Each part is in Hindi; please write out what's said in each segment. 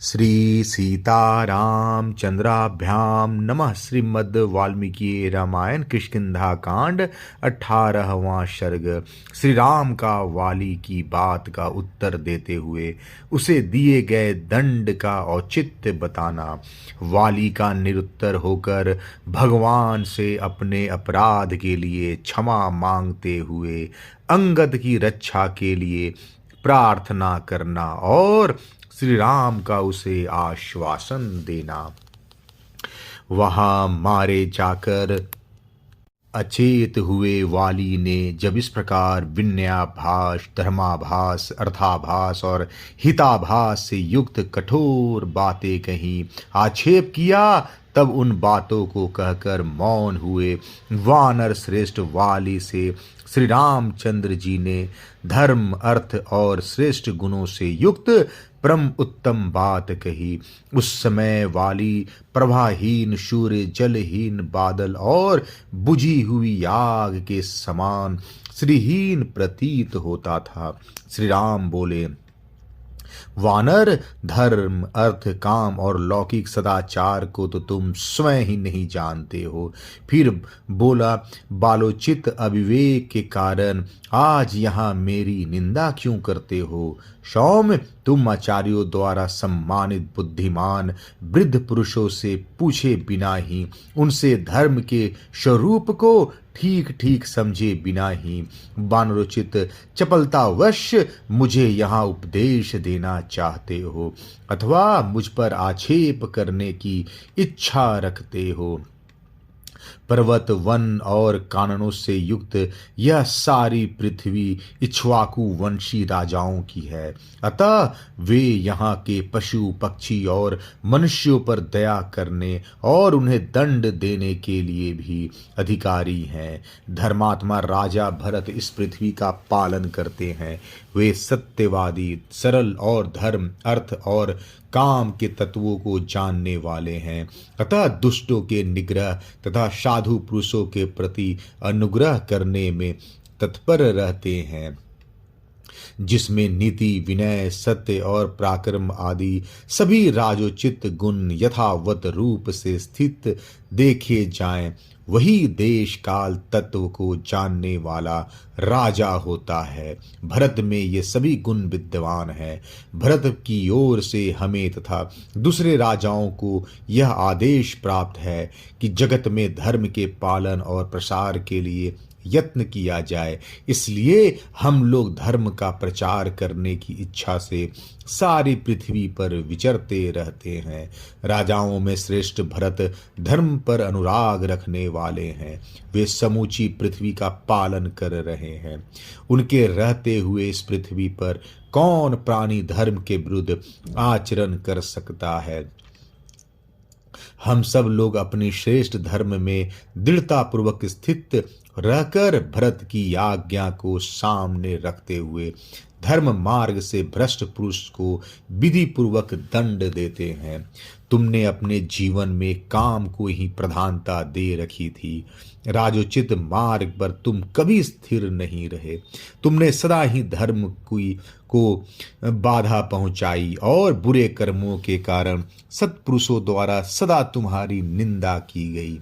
श्री सीताराम चंद्राभ्याम नमः। श्रीमद् वाल्मीकि रामायण किष्किंधा कांड 18वां सर्ग। श्री राम का वाली की बात का उत्तर देते हुए उसे दिए गए दंड का औचित्य बताना। वाली का निरुत्तर होकर भगवान से अपने अपराध के लिए क्षमा मांगते हुए अंगद की रक्षा के लिए प्रार्थना करना और श्री राम का उसे आश्वासन देना। वहां मारे जाकर अचेत हुए वाली ने जब इस प्रकार विनयाभास, धर्माभास, अर्थाभास और हिताभास से युक्त कठोर बातें कही, आक्षेप किया, तब उन बातों को कहकर मौन हुए वानर श्रेष्ठ वाली से श्री रामचंद्र जी ने धर्म, अर्थ और श्रेष्ठ गुणों से युक्त परम उत्तम बात कही। उस समय वाली प्रभाहीन सूर्य, जलहीन बादल और बुझी हुई आग के समान श्रीहीन प्रतीत होता था। श्री राम बोले, वानर, धर्म, अर्थ, काम और लौकिक सदाचार को तो तुम स्वयं ही नहीं जानते हो। फिर बोला, बालोचित अविवेक के कारण आज यहाँ मेरी निंदा क्यों करते हो? सौम्य, तुम आचार्यों द्वारा सम्मानित बुद्धिमान वृद्ध पुरुषों से पूछे बिना ही, उनसे धर्म के स्वरूप को ठीक ठीक समझे बिना ही वानरोचित चपलतावश मुझे यहाँ उपदेश देना चाहते हो, अथवा मुझ पर आक्षेप करने की इच्छा रखते हो। पर्वत, वन और काननों से युक्त यह सारी पृथ्वी इक्ष्वाकु वंशी राजाओं की है, अतः वे यहाँ के पशु, पक्षी और मनुष्यों पर दया करने और उन्हें दंड देने के लिए भी अधिकारी हैं। धर्मात्मा राजा भरत इस पृथ्वी का पालन करते हैं। वे सत्यवादी, सरल और धर्म, अर्थ और काम के तत्वों को जानने वाले हैं, अतः दुष्टों के निग्रह तथा साधु पुरुषों के प्रति अनुग्रह करने में तत्पर रहते हैं, जिसमें नीति, विनय, सत्य और पराक्रम आदि सभी राजोचित गुण यथावत रूप से स्थित देखे जाएं। वही देश काल तत्व को जानने वाला राजा होता है। भरत में ये सभी गुण विद्यमान है। भरत की ओर से हमें तथा दूसरे राजाओं को यह आदेश प्राप्त है कि जगत में धर्म के पालन और प्रसार के लिए यत्न किया जाए। इसलिए हम लोग धर्म का प्रचार करने की इच्छा से सारी पृथ्वी पर विचरते रहते हैं। राजाओं में श्रेष्ठ भरत धर्म पर अनुराग रखने वाले हैं। वे समूची पृथ्वी का पालन कर रहे हैं। उनके रहते हुए इस पृथ्वी पर कौन प्राणी धर्म के विरुद्ध आचरण कर सकता है? हम सब लोग अपनी श्रेष्ठ धर्म में दृढ़ता पूर्वक स्थित रहकर भरत की आज्ञा को सामने रखते हुए धर्म मार्ग से भ्रष्ट पुरुष को विधि पूर्वक दंड देते हैं। तुमने अपने जीवन में काम को ही प्रधानता दे रखी थी। राजोचित मार्ग पर तुम कभी स्थिर नहीं रहे। तुमने सदा ही धर्म को बाधा पहुंचाई और बुरे कर्मों के कारण सत्पुरुषों द्वारा सदा तुम्हारी निंदा की गई।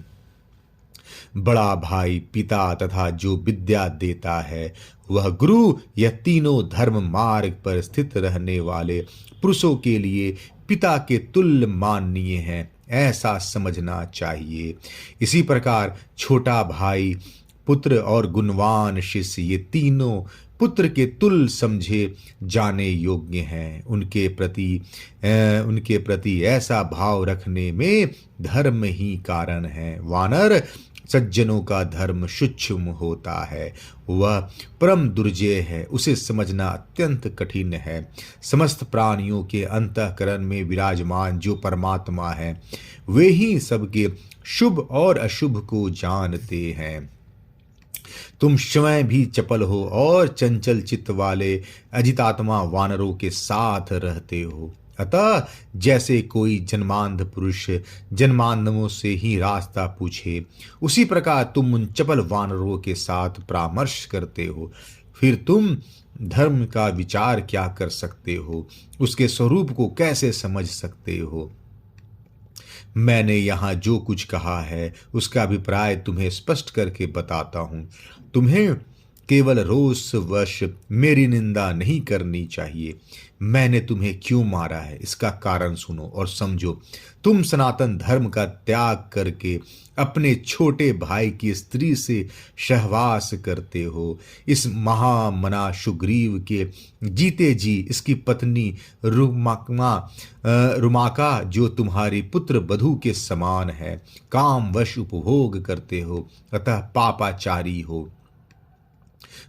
बड़ा भाई, पिता तथा जो विद्या देता है वह गुरु, यह तीनों धर्म मार्ग पर स्थित रहने वाले पुरुषों के लिए पिता के तुल्य माननीय हैं, ऐसा समझना चाहिए। इसी प्रकार छोटा भाई, पुत्र और गुणवान शिष्य, ये तीनों पुत्र के तुल्य समझे जाने योग्य हैं। उनके प्रति ऐसा भाव रखने में धर्म ही कारण है। वानर, सज्जनों का धर्म सूक्ष्म होता है, वह परम दुर्जय है, उसे समझना अत्यंत कठिन है। समस्त प्राणियों के अंतःकरण में विराजमान जो परमात्मा है, वे ही सबके शुभ और अशुभ को जानते हैं। तुम स्वयं भी चपल हो और चंचल चित्त वाले अजितात्मा वानरों के साथ रहते हो। अतः जैसे कोई जन्मांध पुरुष जन्मांधों से ही रास्ता पूछे, उसी प्रकार तुम उन चपल वानरों के साथ परामर्श करते हो। फिर तुम धर्म का विचार क्या कर सकते हो, उसके स्वरूप को कैसे समझ सकते हो। मैंने यहाँ जो कुछ कहा है उसका अभिप्राय तुम्हें स्पष्ट करके बताता हूँ। तुम्हें केवल रोषवश मेरी निंदा नहीं करनी चाहिए। मैंने तुम्हें क्यों मारा है इसका कारण सुनो और समझो। तुम सनातन धर्म का त्याग करके अपने छोटे भाई की स्त्री से सहवास करते हो। इस महामना सुग्रीव के जीते जी इसकी पत्नी रुमाका जो तुम्हारी पुत्र बधू के समान है कामवश उपभोग करते हो, अतः पापाचारी हो।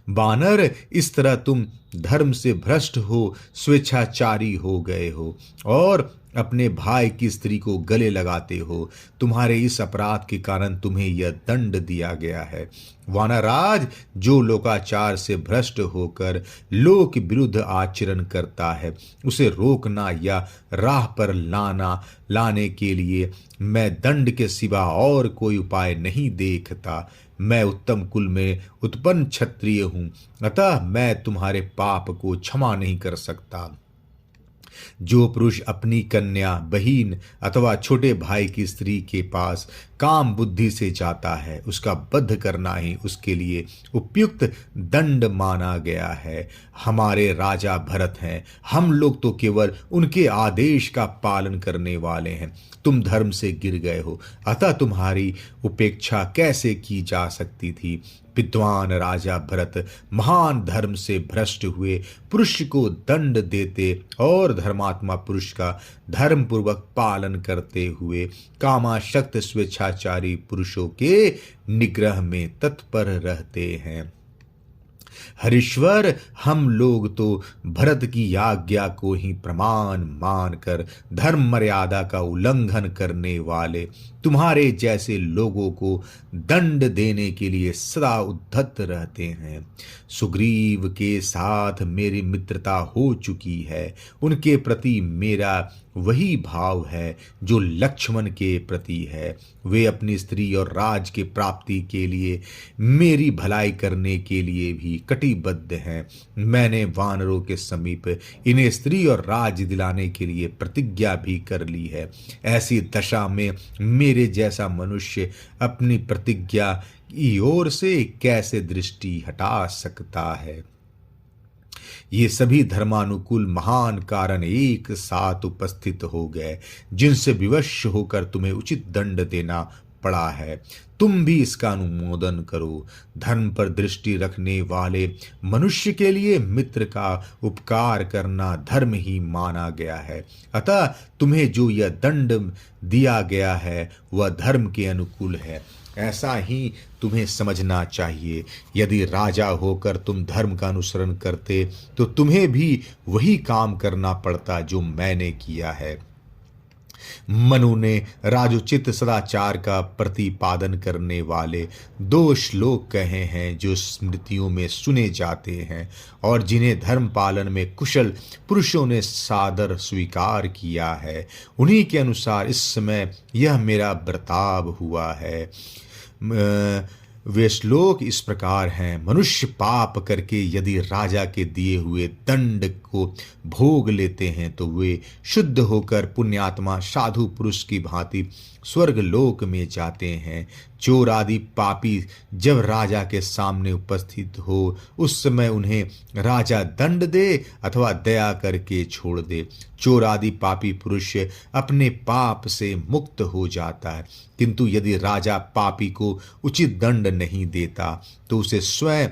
बानर, इस तरह तुम धर्म से भ्रष्ट हो, स्वेच्छाचारी हो गए हो और अपने भाई की स्त्री को गले लगाते हो। तुम्हारे इस अपराध के कारण तुम्हें यह दंड दिया गया है। वानराज, जो लोकाचार से भ्रष्ट होकर लोक विरुद्ध आचरण करता है उसे रोकना या राह पर लाने के लिए मैं दंड के सिवा और कोई उपाय नहीं देखता। मैं उत्तम कुल में उत्पन्न क्षत्रिय हूं, अतः मैं तुम्हारे पाप को क्षमा नहीं कर सकता। जो पुरुष अपनी कन्या, बहन अथवा छोटे भाई की स्त्री के पास काम बुद्धि से जाता है उसका वध करना ही उसके लिए उपयुक्त दंड माना गया है। हमारे राजा भरत हैं, हम लोग तो केवल उनके आदेश का पालन करने वाले हैं। तुम धर्म से गिर गए हो, अतः तुम्हारी उपेक्षा कैसे की जा सकती थी। विद्वान राजा भरत महान धर्म से भ्रष्ट हुए पुरुष को दंड देते और धर्मात्मा पुरुष का धर्म पूर्वक पालन करते हुए कामाशक्त स्वेच्छाचारी पुरुषों के निग्रह में तत्पर रहते हैं। हरीश्वर, हम लोग तो भरत की आज्ञा को ही प्रमाण मानकर धर्म मर्यादा का उल्लंघन करने वाले तुम्हारे जैसे लोगों को दंड देने के लिए सदा उद्धत रहते हैं। सुग्रीव के साथ मेरी मित्रता हो चुकी है, उनके प्रति मेरा वही भाव है जो लक्ष्मण के प्रति है। वे अपनी स्त्री और राज के प्राप्ति के लिए मेरी भलाई करने के लिए भी कटिबद्ध हैं। मैंने वानरों के समीप इन्हें स्त्री और राज दिलाने के लिए प्रतिज्ञा भी कर ली है। ऐसी दशा में मेरे जैसा मनुष्य अपनी प्रतिज्ञा की ओर से कैसे दृष्टि हटा सकता है। ये सभी धर्मानुकूल महान कारण एक साथ उपस्थित हो गए जिनसे विवश होकर तुम्हें उचित दंड देना पड़ा है। तुम भी इसका अनुमोदन करो। धर्म पर दृष्टि रखने वाले मनुष्य के लिए मित्र का उपकार करना धर्म ही माना गया है। अतः तुम्हें जो यह दंड दिया गया है वह धर्म के अनुकूल है, ऐसा ही तुम्हें समझना चाहिए। यदि राजा होकर तुम धर्म का अनुसरण करते तो तुम्हें भी वही काम करना पड़ता जो मैंने किया है। मनु ने राजोचित सदाचार का प्रतिपादन करने वाले 2 श्लोक कहे हैं जो स्मृतियों में सुने जाते हैं और जिन्हें धर्म पालन में कुशल पुरुषों ने सादर स्वीकार किया है। उन्हीं के अनुसार इस समय यह मेरा बर्ताव हुआ है। वे श्लोक इस प्रकार हैं। मनुष्य पाप करके यदि राजा के दिए हुए दंड को भोग लेते हैं तो वे शुद्ध होकर पुण्यात्मा साधु पुरुष की भांति स्वर्ग लोक में जाते हैं। चोर आदि पापी जब राजा के सामने उपस्थित हो उस समय उन्हें राजा दंड दे अथवा दया करके छोड़ दे। चोर आदि पापी पुरुष अपने पाप से मुक्त हो जाता है, किंतु यदि राजा पापी को उचित दंड नहीं देता तो उसे स्वयं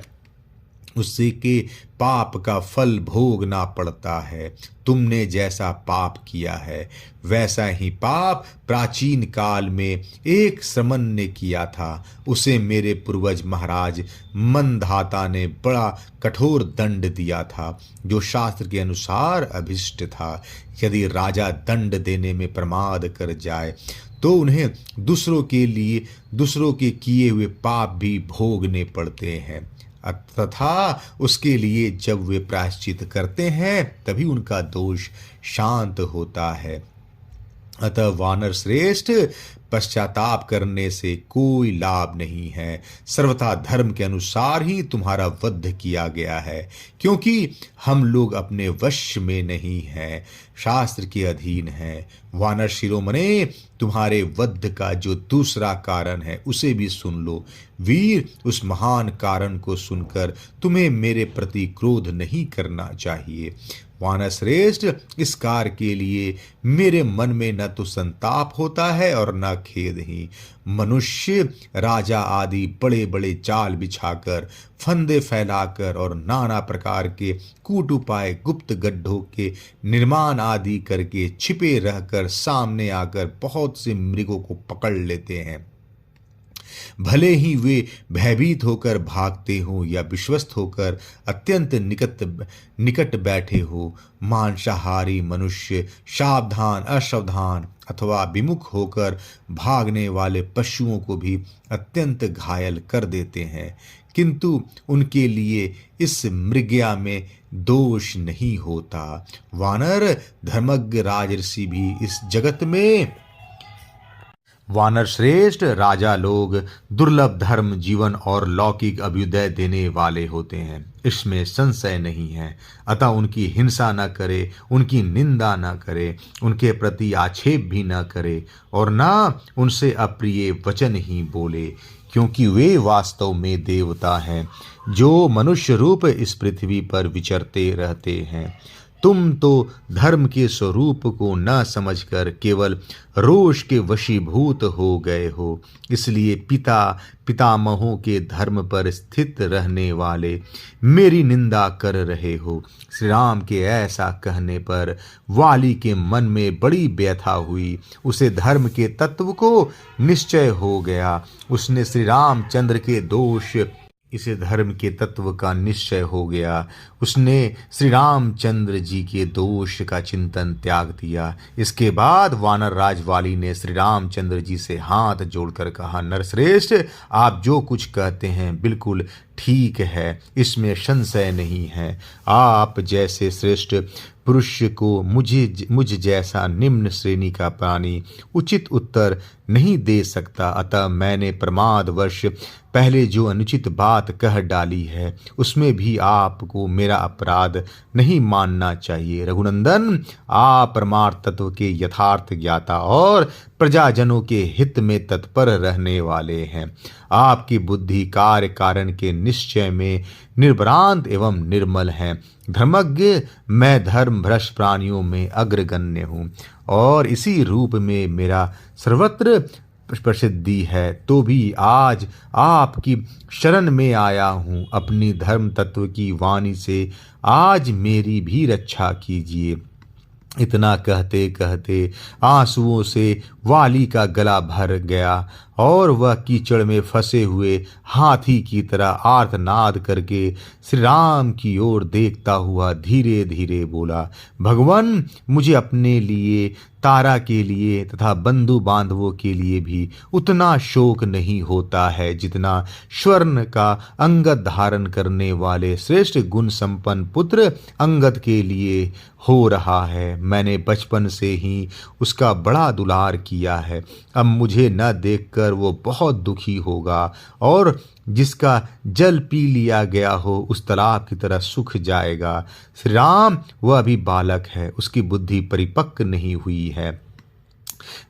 उसी के पाप का फल भोगना पड़ता है। तुमने जैसा पाप किया है वैसा ही पाप प्राचीन काल में एक श्रमण ने किया था। उसे मेरे पूर्वज महाराज मंधाता ने बड़ा कठोर दंड दिया था जो शास्त्र के अनुसार अभिष्ट था। यदि राजा दंड देने में प्रमाद कर जाए तो उन्हें दूसरों के किए हुए पाप भी भोगने पड़ते हैं, तथा उसके लिए जब वे प्रायश्चित करते हैं तभी उनका दोष शांत होता है। अतः वानर श्रेष्ठ, पश्चाताप करने से कोई लाभ नहीं है। सर्वथा धर्म के अनुसार ही तुम्हारा वध किया गया है, क्योंकि हम लोग अपने वश में नहीं हैं, शास्त्र के अधीन हैं। वानर शिरोमणे, तुम्हारे वध का जो दूसरा कारण है उसे भी सुन लो। वीर, उस महान कारण को सुनकर तुम्हें मेरे प्रति क्रोध नहीं करना चाहिए। वानर श्रेष्ठ, इस कार्य के लिए मेरे मन में न तो संताप होता है और न खेद ही। मनुष्य, राजा आदि बड़े बड़े जाल बिछाकर, फंदे फैलाकर और नाना प्रकार के कूट उपाय, गुप्त गड्ढों के निर्माण आदि करके छिपे रहकर सामने आकर बहुत से मृगों को पकड़ लेते हैं। भले ही वे भयभीत होकर भागते हो या विश्वस्त होकर अत्यंत निकट बैठे हो। मांसाहारी मनुष्य सावधान, असावधान अथवा विमुख होकर भागने वाले पशुओं को भी अत्यंत घायल कर देते हैं, किंतु उनके लिए इस मृग्या में दोष नहीं होता। वानर, धर्मज्ञ राजर्षि भी इस जगत में वानर श्रेष्ठ, राजा लोग दुर्लभ धर्म, जीवन और लौकिक अभ्युदय देने वाले होते हैं, इसमें संशय नहीं है। अतः उनकी हिंसा न करे, उनकी निंदा न करे, उनके प्रति आक्षेप भी न करे और न उनसे अप्रिय वचन ही बोले, क्योंकि वे वास्तव में देवता हैं जो मनुष्य रूप इस पृथ्वी पर विचरते रहते हैं। तुम तो धर्म के स्वरूप को न समझकर केवल रोष के वशीभूत हो गए हो, इसलिए पितामहों के धर्म पर स्थित रहने वाले मेरी निंदा कर रहे हो। श्री राम के ऐसा कहने पर वाली के मन में बड़ी व्यथा हुई। उसे धर्म के तत्व को निश्चय हो गया। उसने श्री रामचंद्र के दोष इसे धर्म के तत्व का निश्चय हो गया। उसने श्री रामचंद्र जी के दोष का चिंतन त्याग दिया। इसके बाद वानर राजवाली ने श्री रामचंद्र जी से हाथ जोड़कर कहा, नरश्रेष्ठ, आप जो कुछ कहते हैं बिल्कुल ठीक है, इसमें संशय नहीं है। आप जैसे श्रेष्ठ पुरुष को मुझ जैसा निम्न श्रेणी का प्राणी उचित उत्तर नहीं दे सकता। अतः मैंने प्रमादवश पहले जो अनुचित बात कह डाली है उसमें भी आपको मेरा अपराध नहीं मानना चाहिए। रघुनंदन, आप परमार्थ तत्व के यथार्थ ज्ञाता और प्रजाजनों के हित में तत्पर रहने वाले हैं। आपकी बुद्धि कार्य कारण के निश्चय में निर्भ्रांत एवं निर्मल है। धर्मज्ञ, मैं धर्म भ्रष्ट प्राणियों में अग्रगण्य हूँ और इसी रूप में मेरा सर्वत्र प्रसिद्धि है, तो भी आज आपकी शरण में आया हूँ। अपनी धर्म तत्व की वाणी से आज मेरी भी रक्षा कीजिए। इतना कहते कहते आंसुओं से वाली का गला भर गया और वह कीचड़ में फंसे हुए हाथी की तरह आर्तनाद करके श्री राम की ओर देखता हुआ धीरे धीरे बोला, भगवान, मुझे अपने लिए, तारा के लिए तथा बंधु बांधवों के लिए भी उतना शोक नहीं होता है जितना स्वर्ण का अंगद धारण करने वाले श्रेष्ठ गुण संपन्न पुत्र अंगद के लिए हो रहा है। मैंने बचपन से ही उसका बड़ा दुलार किया है। अब मुझे न देखकर वो बहुत दुखी होगा और जिसका जल पी लिया गया हो उस तालाब की तरह सूख जाएगा। श्री राम, वह अभी बालक है, उसकी बुद्धि परिपक्व नहीं हुई है।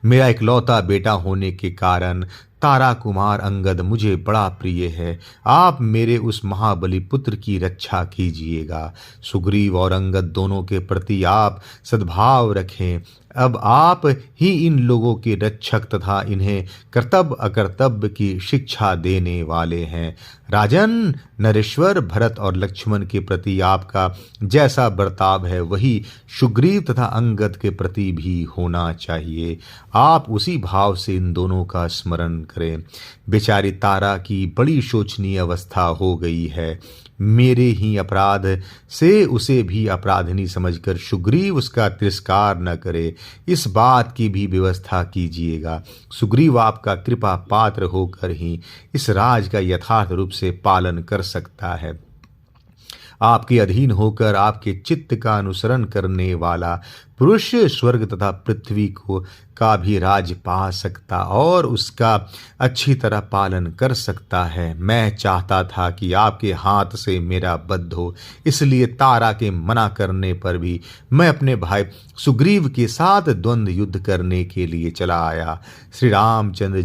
मेरा इकलौता बेटा होने के कारण तारा कुमार अंगद मुझे बड़ा प्रिय है। आप मेरे उस महाबली पुत्र की रक्षा कीजिएगा। सुग्रीव और अंगद दोनों के प्रति आप सद्भाव रखें। अब आप ही इन लोगों के रक्षक तथा इन्हें कर्तव्य अकर्तव्य की शिक्षा देने वाले हैं। राजन, नरेश्वर, भरत और लक्ष्मण के प्रति आपका जैसा बर्ताव है वही सुग्रीव तथा अंगद के प्रति भी होना चाहिए। आप उसी भाव से इन दोनों का स्मरण करें। बेचारी तारा की बड़ी शोचनीय अवस्था हो गई है। मेरे ही अपराध से उसे भी अपराधिनी समझकर सुग्रीव उसका तिरस्कार न करे, इस बात की भी व्यवस्था कीजिएगा। सुग्रीव आपका कृपा पात्र होकर ही इस राज का यथार्थ रूप से पालन कर सकता है। आपके अधीन होकर आपके चित्त का अनुसरण करने वाला पुरुष स्वर्ग तथा पृथ्वी को का भी राज पा सकता और उसका अच्छी तरह पालन कर सकता है। मैं चाहता था कि आपके हाथ से मेरा वध हो, इसलिए तारा के मना करने पर भी मैं अपने भाई सुग्रीव के साथ द्वंद्व युद्ध करने के लिए चला आया। श्री रामचंद्र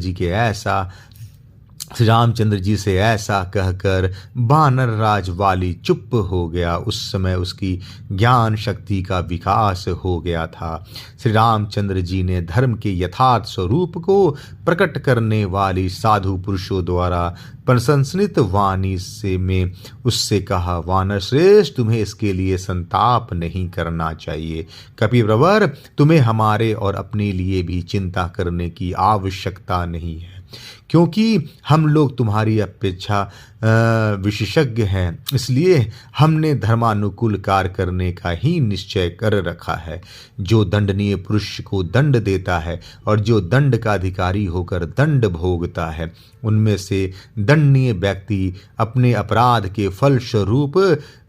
जी से ऐसा कहकर वानर राज वाली चुप हो गया। उस समय उसकी ज्ञान शक्ति का विकास हो गया था। श्री रामचंद्र जी ने धर्म के यथार्थ स्वरूप को प्रकट करने वाली साधु पुरुषों द्वारा प्रशंसित वाणी से में उससे कहा, वानर श्रेष्ठ, तुम्हें इसके लिए संताप नहीं करना चाहिए। कपिप्रवर, तुम्हें हमारे और अपने लिए भी चिंता करने की आवश्यकता नहीं है, क्योंकि हम लोग तुम्हारी अपेक्षा विशेषज्ञ हैं। इसलिए हमने धर्मानुकूल कार्य करने का ही निश्चय कर रखा है। जो दंडनीय पुरुष को दंड देता है और जो दंड का अधिकारी होकर दंड भोगता है, उनमें से दंडनीय व्यक्ति अपने अपराध के फल स्वरूप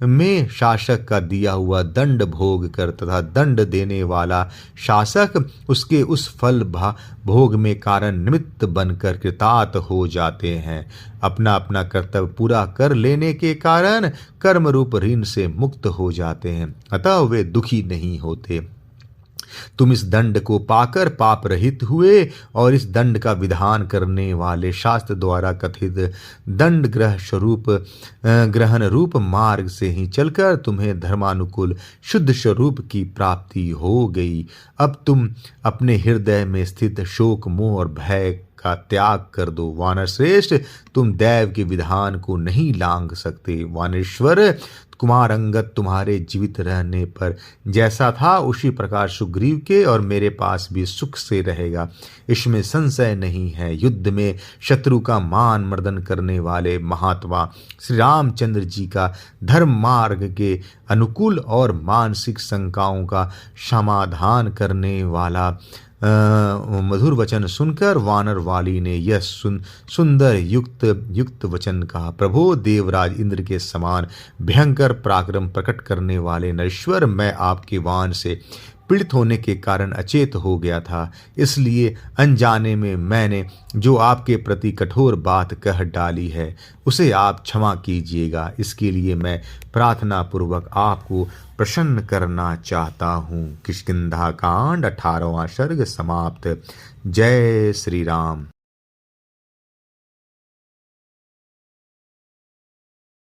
में शासक का दिया हुआ दंड भोग कर तथा दंड देने वाला शासक उसके उस फल भोग में कारण निमित्त बनकर कृतार्थ हो जाते हैं। अपना अपना कर्तव्य पूरा कर लेने के कारण कर्म रूप ऋण से मुक्त हो जाते हैं, अतः वे दुखी नहीं होते। तुम इस दंड को पाकर पाप रहित हुए और इस दंड का विधान करने वाले शास्त्र द्वारा कथित दंड ग्रहण रूप मार्ग से ही चलकर तुम्हें धर्मानुकूल शुद्ध स्वरूप की प्राप्ति हो गई। अब तुम अपने हृदय में स्थित शोक, मोह और भय का त्याग कर दो। वानर श्रेष्ठ, तुम दैव के विधान को नहीं लांघ सकते। वानेश्वर कुमार अंगद तुम्हारे जीवित रहने पर जैसा था उसी प्रकार सुग्रीव के और मेरे पास भी सुख से रहेगा, इसमें संशय नहीं है। युद्ध में शत्रु का मान मर्दन करने वाले महात्मा श्री रामचंद्र जी का धर्म मार्ग के अनुकूल और मानसिक शंकाओं का समाधान करने वाला मधुर वचन सुनकर वानर वाली ने यह सुंदर युक्त वचन कहा, प्रभो, देवराज इंद्र के समान भयंकर पराक्रम प्रकट करने वाले नरेश्वर, मैं आपके वाण से पीड़ित होने के कारण अचेत हो गया था, इसलिए अनजाने में मैंने जो आपके प्रति कठोर बात कह डाली है उसे आप क्षमा कीजिएगा। इसके लिए मैं प्रार्थना पूर्वक आपको प्रसन्न करना चाहता हूँ। किष्किंधा कांड 18वां सर्ग समाप्त। जय श्री राम।